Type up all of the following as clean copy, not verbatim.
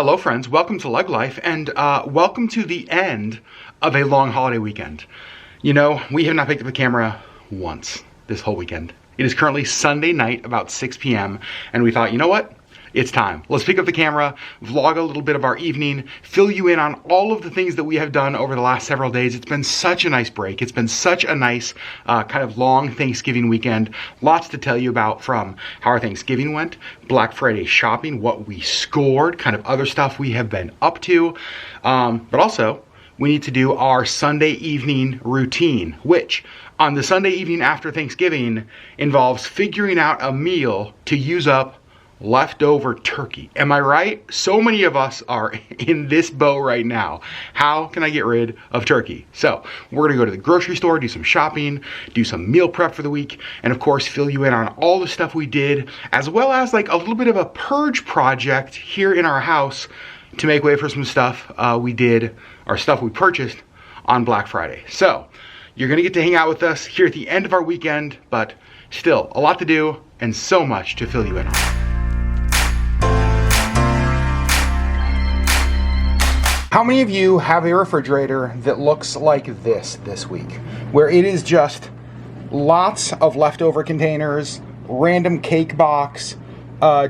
Hello friends, welcome to LeggLife and welcome to the end of a long holiday weekend. You know, we have not picked up the camera once this whole weekend. It is currently Sunday night about 6 p.m. and we thought, you know what? It's time. Let's pick up the camera, vlog a little bit of our evening, fill you in on all of the things that we have done over the last several days. It's been such a nice break. It's been such a nice kind of long Thanksgiving weekend. Lots to tell you about, from how our Thanksgiving went, Black Friday shopping, what we scored, kind of other stuff we have been up to. But also, we need to do our Sunday evening routine, which on the Sunday evening after Thanksgiving involves figuring out a meal to use up leftover turkey. Am I right? So many of us are in this boat right now. How can I get rid of turkey? So we're gonna go to the grocery store, do some shopping, do some meal prep for the week, and of course fill you in on all the stuff we did, as well as like a little bit of a purge project here in our house to make way for some stuff we did, or stuff we purchased on Black Friday. So you're gonna get to hang out with us here at the end of our weekend, but still a lot to do and so much to fill you in on. How many of you have a refrigerator that looks like this week, where it is just lots of leftover containers, random cake box,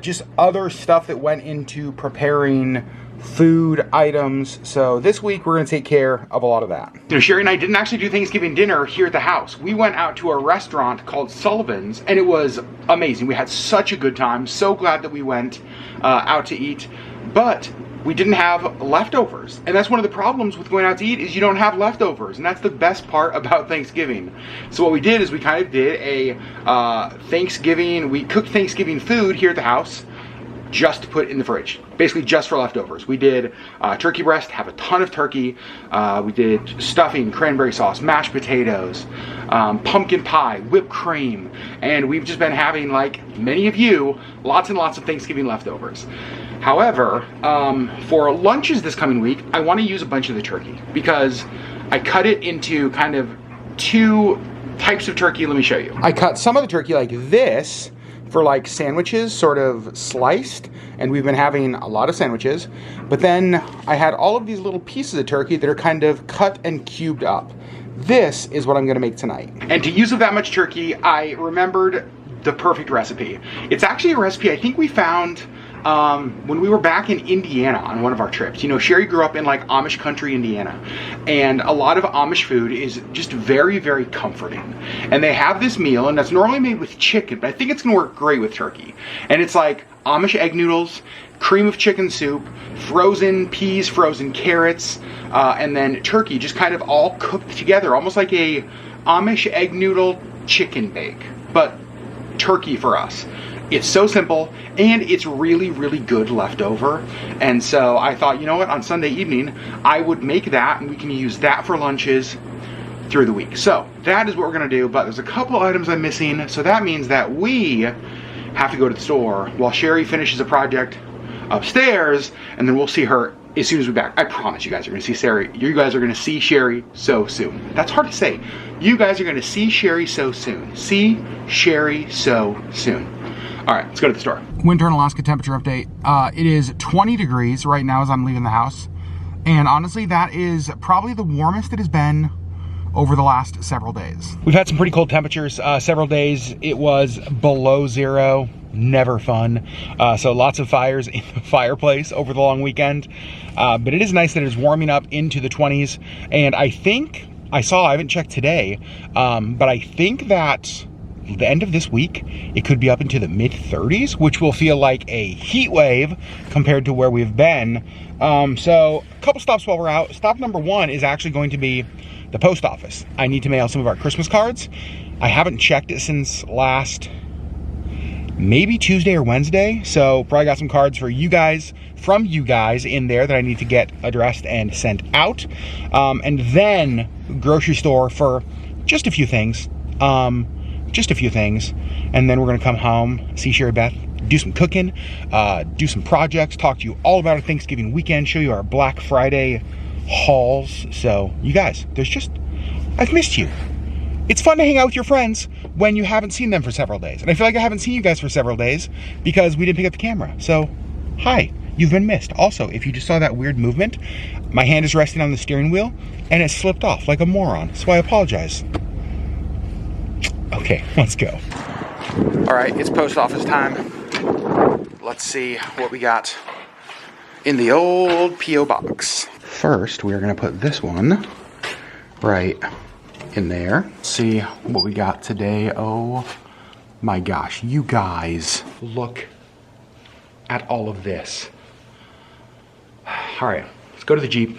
just other stuff that went into preparing food items? So this week we're gonna take care of a lot of that. You know, Sherri and I didn't actually do Thanksgiving dinner here at the house. We went out to a restaurant called Sullivan's and it was amazing. We had such a good time. So glad that we went out to eat, but we didn't have leftovers. And that's one of the problems with going out to eat, is you don't have leftovers. And that's the best part about Thanksgiving. So what we did is we kind of did a we cooked Thanksgiving food here at the house just to put in the fridge. Basically just for leftovers. We did turkey breast, have a ton of turkey. We did stuffing, cranberry sauce, mashed potatoes, pumpkin pie, whipped cream. And we've just been having, like many of you, lots and lots of Thanksgiving leftovers. However, for lunches this coming week, I want to use a bunch of the turkey because I cut it into kind of two types of turkey. Let me show you. I cut some of the turkey like this for like sandwiches, sort of sliced, and we've been having a lot of sandwiches. But then I had all of these little pieces of turkey that are kind of cut and cubed up. This is what I'm gonna make tonight. And to use up that much turkey, I remembered the perfect recipe. It's actually a recipe I think we found when we were back in Indiana on one of our trips. You know, Sherri grew up in like Amish country, Indiana, and a lot of Amish food is just very, very comforting. And they have this meal, and that's normally made with chicken, but I think it's gonna work great with turkey. And it's like Amish egg noodles, cream of chicken soup, frozen peas, frozen carrots, and then turkey, just kind of all cooked together, almost like a Amish egg noodle chicken bake, but turkey for us. It's so simple, and it's really, really good leftover. And so I thought, you know what, on Sunday evening, I would make that, and we can use that for lunches through the week. So that is what we're gonna do, but there's a couple items I'm missing, so that means that we have to go to the store while Sherri finishes a project upstairs, and then we'll see her as soon as we're back. I promise you guys are gonna see Sherri. You guys are gonna see Sherri so soon. That's hard to say. You guys are gonna see Sherri so soon. See Sherri so soon. All right, let's go to the store. Winter in Alaska temperature update. It is 20 degrees right now as I'm leaving the house. And honestly, that is probably the warmest it has been over the last several days. We've had some pretty cold temperatures. Several days it was below zero, never fun. So lots of fires in the fireplace over the long weekend. But it is nice that it is warming up into the 20s. And I think, I haven't checked today, but I think that the end of this week, it could be up into the mid-30s, which will feel like a heat wave compared to where we've been. So a couple stops while we're out. Stop number one is actually going to be the post office. I need to mail some of our Christmas cards. I haven't checked it since last, maybe Tuesday or Wednesday. So probably got some cards for you guys, from you guys in there that I need to get addressed and sent out. And then grocery store for just a few things. And then we're gonna come home, see Sherri Beth, do some cooking, do some projects, talk to you all about our Thanksgiving weekend, show you our Black Friday hauls. So you guys, I've missed you. It's fun to hang out with your friends when you haven't seen them for several days. And I feel like I haven't seen you guys for several days because we didn't pick up the camera. So, hi, you've been missed. Also, if you just saw that weird movement, my hand is resting on the steering wheel and it slipped off like a moron, so I apologize. Okay, let's go. All right, it's post office time. Let's see what we got in the old P.O. box. First, we're gonna put this one right in there. See what we got today. Oh my gosh, you guys, look at all of this. All right, let's go to the Jeep.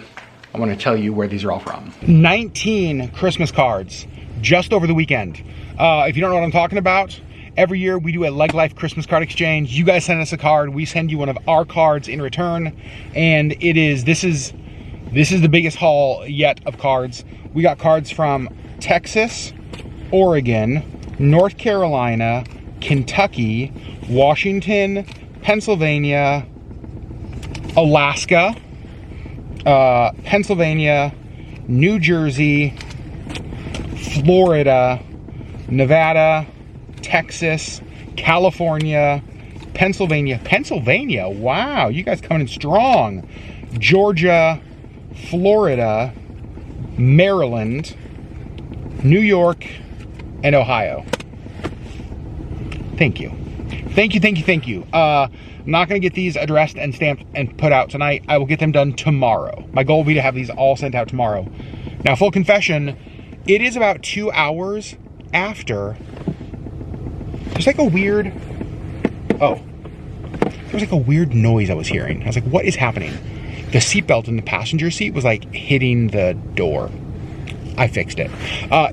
I want to tell you where these are all from. 19 Christmas cards just over the weekend. If you don't know what I'm talking about, every year we do a LeggLife Christmas card exchange. You guys send us a card, we send you one of our cards in return, and this is the biggest haul yet of cards. We got cards from Texas, Oregon, North Carolina, Kentucky, Washington, Pennsylvania, Alaska, Pennsylvania, New Jersey, Florida, Nevada, Texas, California, Pennsylvania, wow, you guys coming in strong. Georgia, Florida, Maryland, New York, and Ohio. Thank you. I'm not gonna get these addressed and stamped and put out tonight. I will get them done tomorrow. My goal will be to have these all sent out tomorrow. Now, full confession, it is about 2 hours after. There's like a weird, there was like a weird noise I was hearing. I was like, what is happening? The seatbelt in the passenger seat was like hitting the door. I fixed it.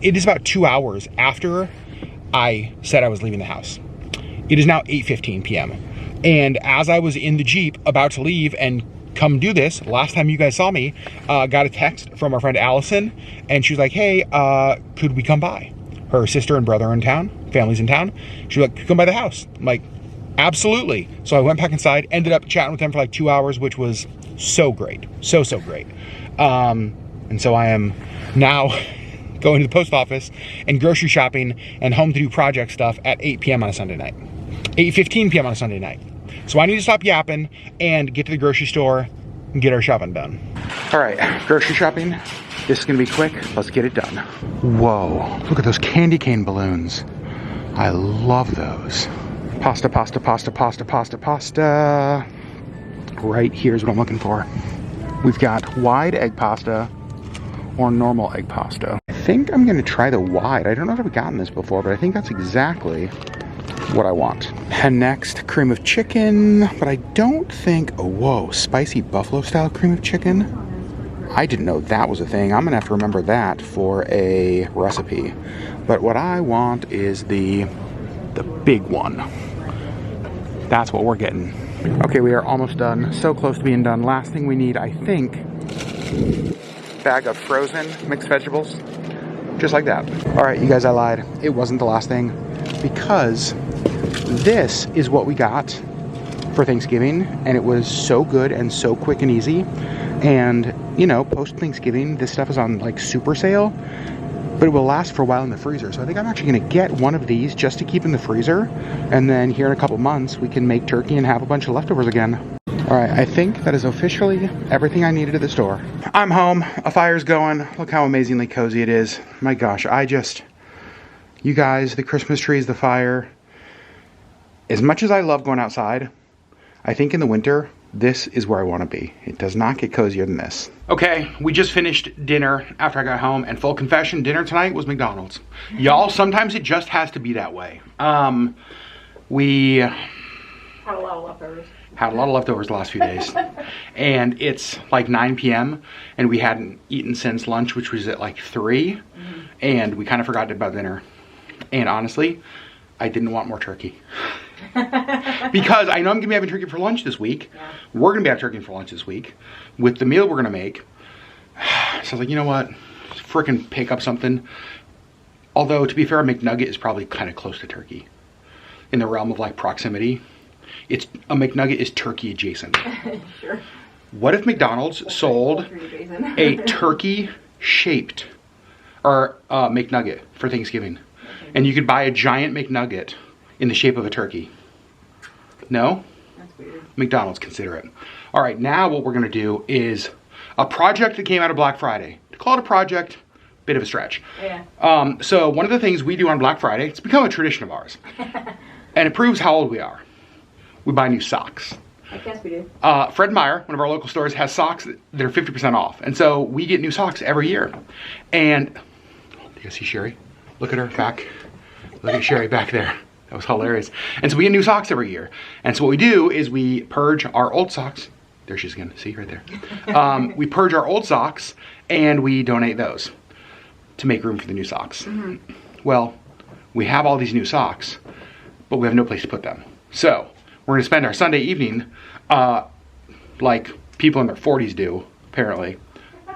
It is about 2 hours after I said I was leaving the house. It is now 8:15 p.m. And as I was in the Jeep about to leave and come do this, last time you guys saw me, got a text from our friend Allison, and she was like, hey, could we come by? Her sister and brother are in town, family's in town. She was like, come by the house. I'm like, absolutely. So I went back inside, ended up chatting with them for like 2 hours, which was so great. So great. And so I am now going to the post office and grocery shopping and home to do project stuff at 8 p.m. on a Sunday night. 8:15 p.m. on a Sunday night. So I need to stop yapping and get to the grocery store and get our shopping done. All right, grocery shopping. This is gonna be quick. Let's get it done. Whoa, look at those candy cane balloons. I love those. Pasta. Right here's what I'm looking for. We've got wide egg pasta or normal egg pasta. I think I'm gonna try the wide. I don't know if I've gotten this before, but I think that's exactly what I want. And next, cream of chicken, but I don't think, oh, whoa, spicy buffalo style cream of chicken. I didn't know that was a thing. I'm gonna have to remember that for a recipe. But what I want is the big one. That's what we're getting. Okay, we are almost done. So close to being done. Last thing we need, I think, bag of frozen mixed vegetables. Just like that. All right, you guys, I lied. It wasn't the last thing because this is what we got for Thanksgiving, and it was so good and so quick and easy. And, you know, post-Thanksgiving, this stuff is on, like, super sale, but it will last for a while in the freezer. So I think I'm actually going to get one of these just to keep in the freezer, and then here in a couple months, we can make turkey and have a bunch of leftovers again. All right, I think that is officially everything I needed at the store. I'm home. A fire's going. Look how amazingly cozy it is. My gosh, you guys, the Christmas trees, the fire. As much as I love going outside, I think in the winter, this is where I want to be. It does not get cozier than this. Okay, we just finished dinner after I got home, and full confession, dinner tonight was McDonald's. Y'all, sometimes it just has to be that way. We had a lot of leftovers. Had a lot of leftovers the last few days. And it's like 9 p.m. and we hadn't eaten since lunch, which was at like 3. Mm-hmm. And we kind of forgot about dinner. And honestly, I didn't want more turkey. Because I know I'm gonna be having turkey for lunch this week. Yeah. We're gonna be having turkey for lunch this week with the meal we're gonna make. So I was like, you know what? Frickin' pick up something. Although, to be fair, a McNugget is probably kind of close to turkey. In the realm of like proximity. A McNugget is turkey adjacent. Sure. What if McDonald's sold a turkey shaped McNugget for Thanksgiving? And you could buy a giant McNugget in the shape of a turkey. No? That's weird. McDonald's, consider it. All right, now what we're gonna do is a project that came out of Black Friday. To call it a project, bit of a stretch. Yeah. So one of the things we do on Black Friday, it's become a tradition of ours, and it proves how old we are. We buy new socks. I guess we do. Fred Meyer, one of our local stores, has socks that are 50% off. And so we get new socks every year. And, do you guys see Sherri? Look at her back. Look at Sherri back there. That was hilarious. And so we get new socks every year. And so what we do is we purge our old socks. There she is again, see right there. We purge our old socks and we donate those to make room for the new socks. Well, we have all these new socks, but we have no place to put them. So we're gonna spend our Sunday evening, like people in their 40s do, apparently,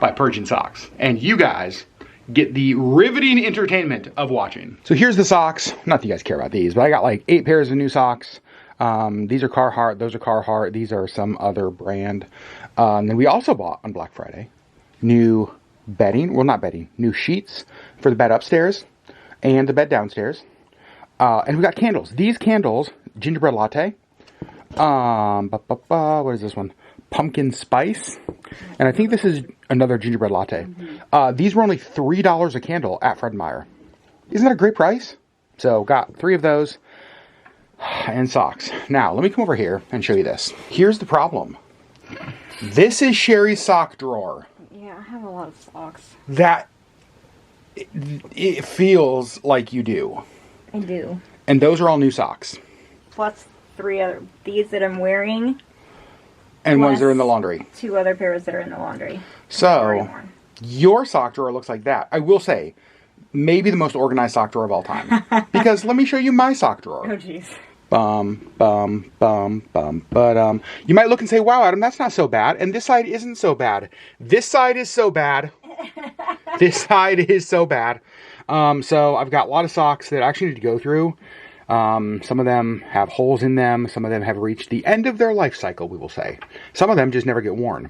by purging socks. And you guys get the riveting entertainment of watching. So here's the socks. Not that you guys care about these, but I got like 8 pairs of new socks. These are Carhartt, those are Carhartt, these are some other brand. And then we also bought on Black Friday new bedding, well not bedding, new sheets for the bed upstairs and the bed downstairs. And we got candles. These candles, gingerbread latte. What is this one? Pumpkin spice. And I think this is another gingerbread latte. These were only $3 a candle at Fred Meyer. Isn't that a great price? So got 3 of those and socks. Now, let me come over here and show you this. Here's the problem. This is Sherri's sock drawer. Yeah, I have a lot of socks. That it feels like you do. I do. And those are all new socks. Plus 3 other, these that I'm wearing. And ones that are in the laundry. 2 other pairs that are in the laundry. So, your sock drawer looks like that. I will say, maybe the most organized sock drawer of all time. Because let me show you my sock drawer. Oh, jeez. But you might look and say, wow, Adam, that's not so bad. And this side isn't so bad. This side is so bad. This side is so bad. So I've got a lot of socks that I actually need to go through. Some of them have holes in them. Some of them have reached the end of their life cycle, we will say. Some of them just never get worn.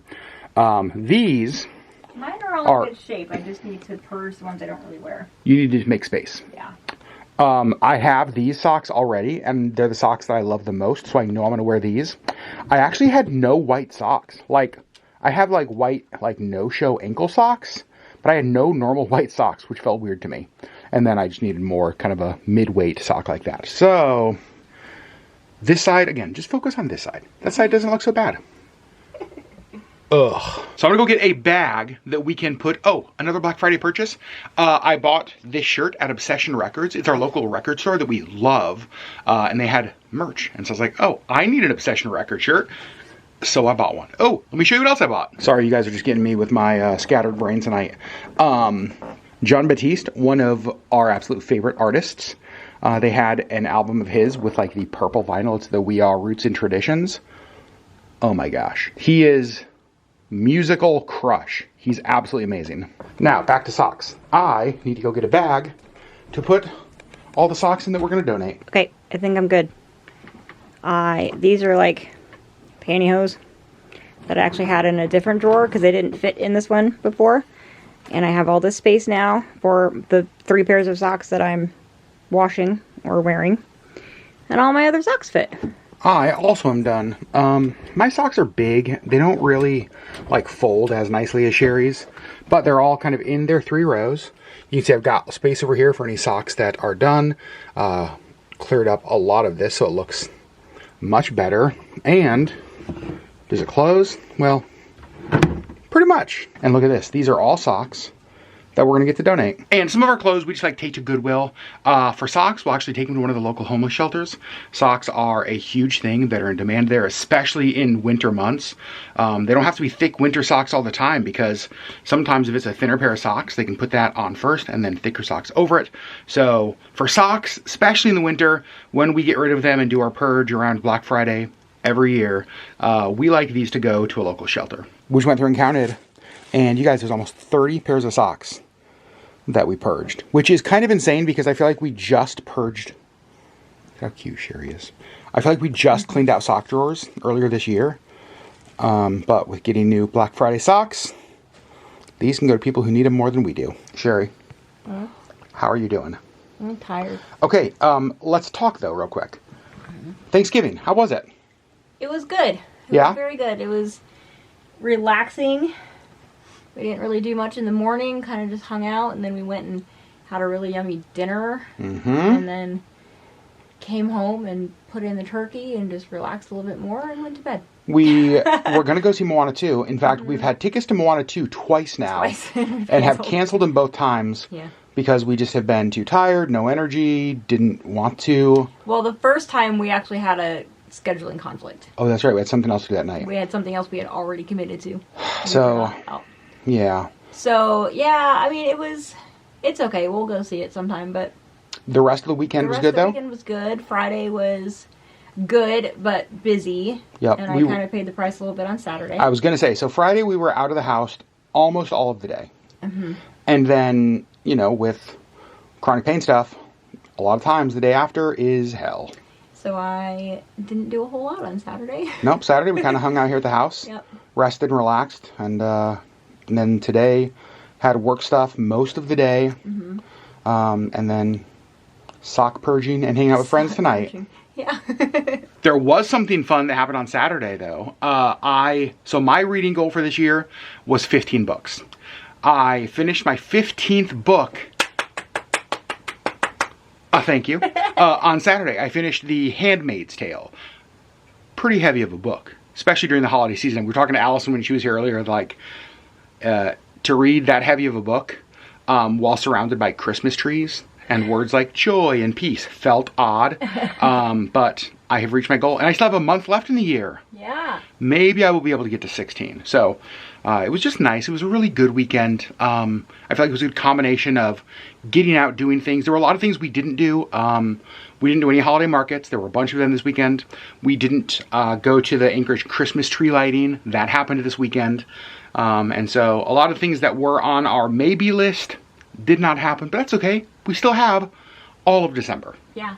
These... Mine are all in good shape. I just need to purge the ones I don't really wear. You need to make space. Yeah. I have these socks already, and they're the socks that I love the most, so I know I'm going to wear these. I actually had no white socks. Like, I have, like, white, like, no-show ankle socks, but I had no normal white socks, which felt weird to me. And then I just needed more kind of a mid-weight sock like that. So, this side, again, just focus on this side. That side doesn't look so bad. Ugh. So I'm gonna go get a bag that we can put, another Black Friday purchase. I bought this shirt at Obsession Records. It's our local record store that we love. And they had merch. And so I was like, I need an Obsession Record shirt. So I bought one. Let me show you what else I bought. Sorry, you guys are just getting me with my scattered brain tonight. John Batiste, one of our absolute favorite artists. They had an album of his with like the purple vinyl. It's the We Are Roots and Traditions. Oh my gosh. He is musical crush. He's absolutely amazing. Now, back to socks. I need to go get a bag to put all the socks in that we're going to donate. Okay, I think I'm good. These are like pantyhose that I actually had in a different drawer because they didn't fit in this one before. And I have all this space now for the 3 pairs of socks that I'm washing or wearing. And all my other socks fit. I also am done. My socks are big. They don't really like fold as nicely as Sherri's, but they're all kind of in their 3 rows. You can see I've got space over here for any socks that are done. Cleared up a lot of this so it looks much better. And does it close? Well, pretty much. And look at this. These are all socks that we're going to get to donate. And some of our clothes we just like take to Goodwill. For socks, we'll actually take them to one of the local homeless shelters. Socks are a huge thing that are in demand there, especially in winter months. They don't have to be thick winter socks all the time because sometimes if it's a thinner pair of socks, they can put that on first and then thicker socks over it. So for socks, especially in the winter, when we get rid of them and do our purge around Black Friday every year, we like these to go to a local shelter. We just went through and counted. And you guys, there's almost 30 pairs of socks that we purged, which is kind of insane because I feel like we just purged. Look how cute Sherri is. I feel like we just cleaned out sock drawers earlier this year. But with getting new Black Friday socks, these can go to people who need them more than we do. Sherri, how are you doing? I'm tired. Okay, let's talk though real quick. Thanksgiving, how was it? It was good. It Yeah? was very good. It was relaxing. We didn't really do much in the morning, kind of just hung out, and then we went and had a really yummy dinner, and then came home and put in the turkey and just relaxed a little bit more and went to bed. We're going to go see Moana 2. In fact, we've had tickets to Moana 2 twice now. And have canceled them both times. Yeah. Because we just have been too tired, no energy, didn't want to. Well, the first time we actually had a scheduling conflict. Oh, that's right. We had something else to do that night. We had something else we had already committed to. So, yeah. So, yeah, I mean, it's okay. We'll go see it sometime, but... The rest of the weekend was good, though? The weekend was good. Friday was good, but busy. Yep. And I kind of paid the price a little bit on Saturday. I was going to say, so Friday we were out of the house almost all of the day. And then, you know, with chronic pain stuff, a lot of times the day after is hell. So I didn't do a whole lot on Saturday. Nope, Saturday we kind of hung out here at the house. Yep. Rested and relaxed. And then today had work stuff most of the day. And then sock purging and hanging out with friends tonight. Purging. Yeah. There was something fun that happened on Saturday, though. So my reading goal for this year was 15 books. I finished my 15th book. Thank you. On Saturday, I finished The Handmaid's Tale. Pretty heavy of a book, especially during the holiday season. We were talking to Allison when she was here earlier, like, to read that heavy of a book while surrounded by Christmas trees and words like joy and peace felt odd. But I have reached my goal, and I still have a month left in the year. Yeah. Maybe I will be able to get to 16. So it was just nice. It was a really good weekend. I feel like it was a good combination of getting out, doing things. There were a lot of things we didn't do. We didn't do any holiday markets. There were a bunch of them this weekend. We didn't go to the Anchorage Christmas tree lighting. That happened this weekend. And so a lot of things that were on our maybe list did not happen, but that's okay. We still have all of December. Yeah.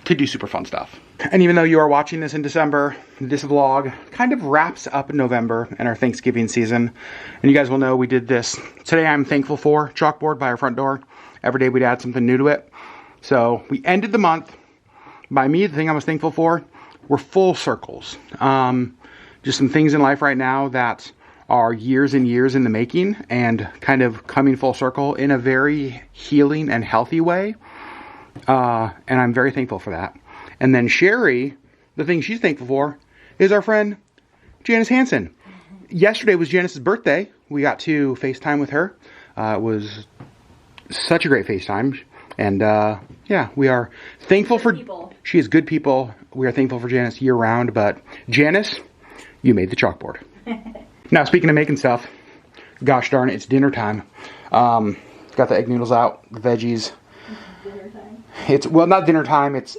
To do super fun stuff. And even though you are watching this in December, this vlog kind of wraps up in November and our Thanksgiving season. And you guys will know we did this Today I'm Thankful For chalkboard by our front door. Every day we'd add something new to it. So we ended the month by me, the thing I was thankful for were full circles. Just some things in life right now that are years and years in the making and kind of coming full circle in a very healing and healthy way. And I'm very thankful for that. And then Sherri, the thing she's thankful for is our friend Janice Hansen. Yesterday was Janice's birthday. We got to FaceTime with her. It was such a great FaceTime. And yeah, we are thankful for people. She is good people. We are thankful for Janice year round. But Janice, you made the chalkboard. Now, speaking of making stuff, gosh darn it, it's dinner time. Got the egg noodles out, the veggies. Dinner time. It's, well, not dinner time, it's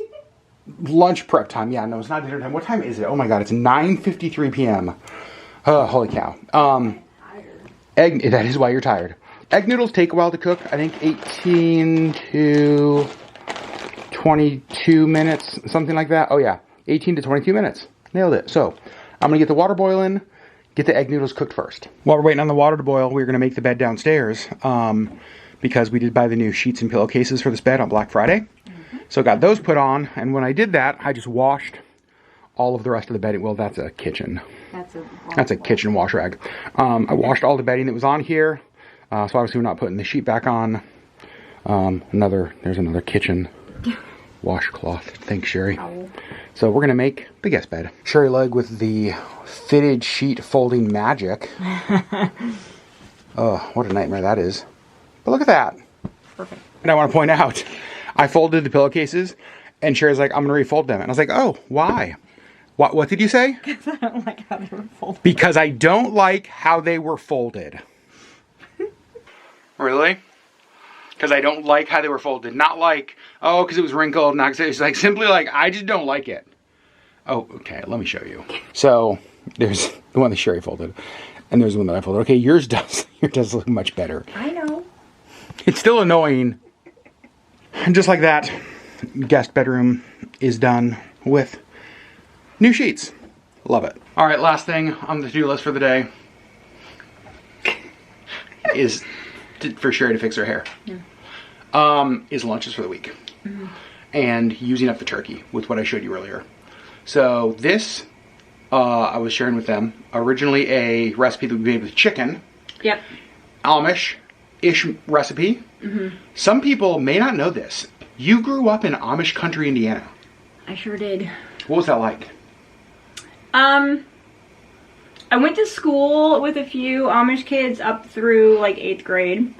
lunch prep time. Yeah, no, it's not dinner time. What time is it? Oh my god, it's 9:53 p.m. Holy cow. Egg, that is why you're tired. Egg noodles take a while to cook. I think 18 to 22 minutes, something like that. Oh yeah, 18 to 22 minutes. Nailed it. So, I'm going to get the water boiling, get the egg noodles cooked first. While we're waiting on the water to boil, we're going to make the bed downstairs because we did buy the new sheets and pillowcases for this bed on Black Friday. So got those put on, and when I did that, I just washed all of the rest of the bedding. Well, that's a kitchen. That's a kitchen wash rag. I washed all the bedding that was on here, so obviously we're not putting the sheet back on. There's another kitchen washcloth. Thanks, Sherri. So we're gonna make the guest bed. Sherri Legg with the fitted sheet folding magic. Oh, what a nightmare that is. But look at that. Perfect. And I want to point out, I folded the pillowcases, and Sherri's like, I'm gonna refold them. And I was like, oh, why? What did you say? Because I don't like how they were folded. Because I don't like how they were folded. Really? Because I don't like how they were folded. Not like, oh, because it was wrinkled. Not because it's like, simply like, I just don't like it. Oh, okay, let me show you. So, there's the one that Sherri folded. And there's the one that I folded. Okay, yours does look much better. I know. It's still annoying. And just like that, guest bedroom is done with new sheets. Love it. All right, last thing on the to-do list for the day is for Sherri to fix her hair. Is lunches for the week. And using up the turkey with what I showed you earlier. So this I was sharing with them. Originally a recipe that we made with chicken. Yep. Amish-ish recipe. Some people may not know this. You grew up in Amish country, Indiana. I sure did. What was that like? I went to school with a few Amish kids up through like 8th grade.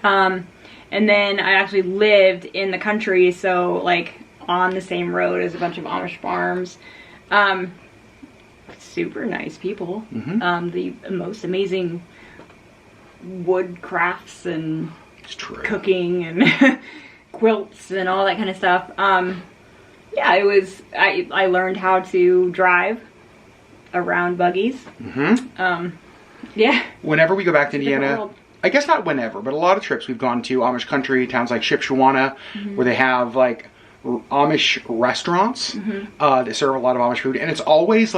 And then I actually lived in the country, so like on the same road as a bunch of Amish farms. Super nice people. The most amazing wood crafts and cooking and quilts and all that kind of stuff. Yeah, it was, I learned how to drive around buggies. Yeah. Whenever we go back to Indiana, I guess not whenever, but a lot of trips we've gone to Amish country, towns like Shipshewana, where they have like Amish restaurants that serve a lot of Amish food, and it's always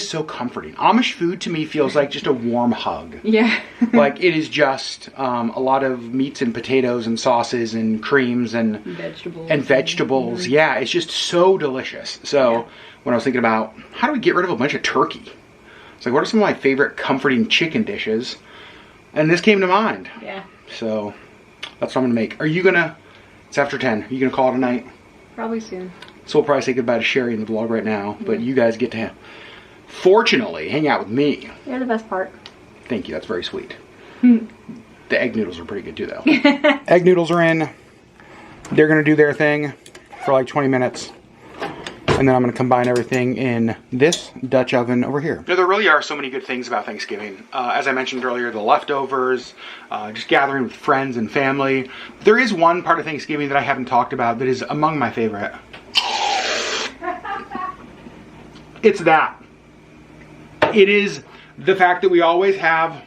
so comforting. Amish food to me feels like just a warm hug. Yeah. Like it is just a lot of meats and potatoes and sauces and creams and vegetables. Yeah, it's just so delicious. So when I was thinking about how do we get rid of a bunch of turkey, it's like what are some of my favorite comforting chicken dishes? And this came to mind. Yeah. So that's what I'm gonna make. Are you gonna? It's after 10. Are you gonna call it a night? Probably soon. So we'll probably say goodbye to Sherri in the vlog right now, but you guys get to, fortunately, hang out with me. You're the best part. Thank you, that's very sweet. The egg noodles are pretty good too, though. Egg noodles are in. They're gonna do their thing for like 20 minutes. And then I'm gonna combine everything in this Dutch oven over here. Now, there really are so many good things about Thanksgiving. As I mentioned earlier, the leftovers, just gathering with friends and family. There is one part of Thanksgiving that I haven't talked about that is among my favorite. It's that. It is the fact that we always have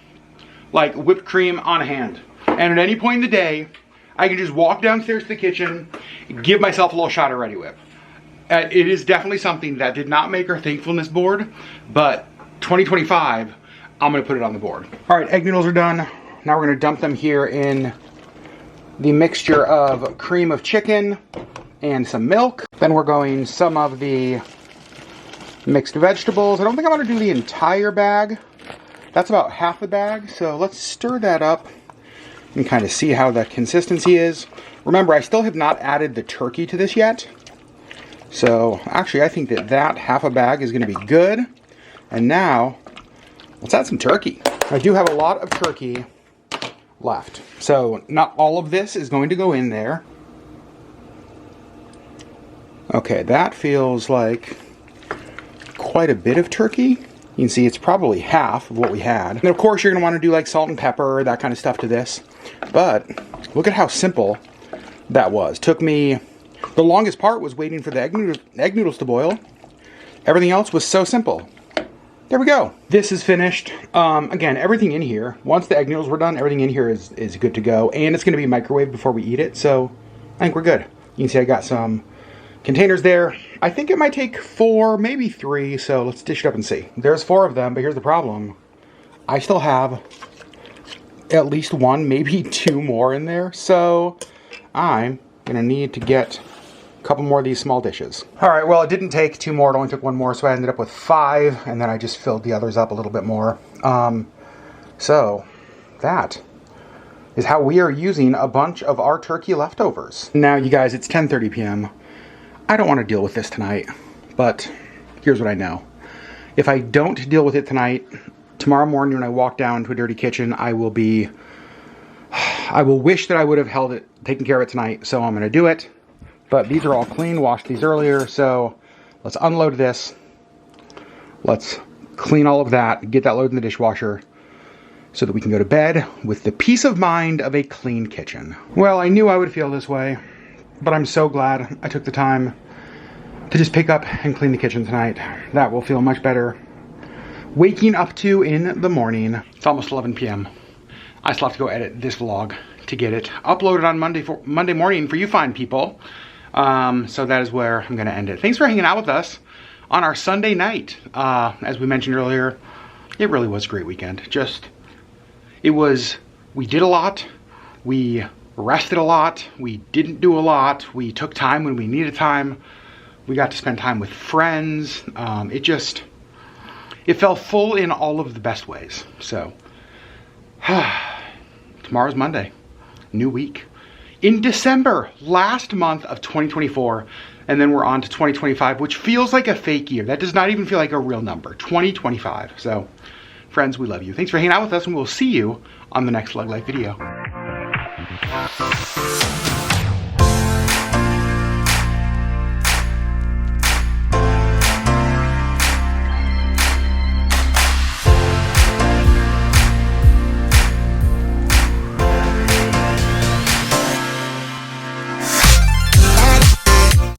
like whipped cream on hand. And at any point in the day, I can just walk downstairs to the kitchen, give myself a little shot of Ready Whip. It is definitely something that did not make our thankfulness board, but 2025, I'm gonna put it on the board. All right, egg noodles are done. Now we're gonna dump them here in the mixture of cream of chicken and some milk. Then we're going some of the mixed vegetables. I don't think I'm gonna do the entire bag. That's about half the bag, so let's stir that up and kind of see how the consistency is. Remember, I still have not added the turkey to this yet. So actually I think that half a bag is gonna be good. And now let's add some turkey. I do have a lot of turkey left. So not all of this is going to go in there. Okay, that feels like quite a bit of turkey. You can see it's probably half of what we had. And of course you're gonna wanna do like salt and pepper, that kind of stuff to this. But look at how simple that was. Took me, the longest part was waiting for the egg noodles to boil. Everything else was so simple. There we go. This is finished. Again, everything in here, once the egg noodles were done, everything in here is good to go. And it's gonna be microwaved before we eat it, so I think we're good. You can see I got some containers there. I think it might take 4, maybe 3, so let's dish it up and see. There's 4 of them, but here's the problem. I still have at least 1, maybe 2 more in there, so I'm gonna need to get a couple more of these small dishes. All right, well, it didn't take 2 more, it only took 1 more, so I ended up with 5, and then I just filled the others up a little bit more. So that is how we are using a bunch of our turkey leftovers. Now, you guys, it's 10:30 p.m. I don't want to deal with this tonight, but here's what I know. If I don't deal with it tonight, tomorrow morning when I walk down to a dirty kitchen, I will wish that I would have taken care of it tonight, so I'm going to do it. But these are all clean, washed these earlier, so let's unload this. Let's clean all of that, get that loaded in the dishwasher, so that we can go to bed with the peace of mind of a clean kitchen. Well, I knew I would feel this way, but I'm so glad I took the time to just pick up and clean the kitchen tonight. That will feel much better waking up to in the morning. It's almost 11 p.m. I still have to go edit this vlog to get it uploaded on Monday morning for you fine people. So that is where I'm gonna end it. Thanks for hanging out with us on our Sunday night. As we mentioned earlier, it really was a great weekend. We did a lot, we rested a lot, we didn't do a lot, we took time when we needed time, We got to spend time with friends. It felt full in all of the best ways. So, tomorrow's Monday, new week. In December, last month of 2024, and then we're on to 2025, which feels like a fake year. That does not even feel like a real number, 2025. So, friends, we love you. Thanks for hanging out with us, and we'll see you on the next LeggLife video.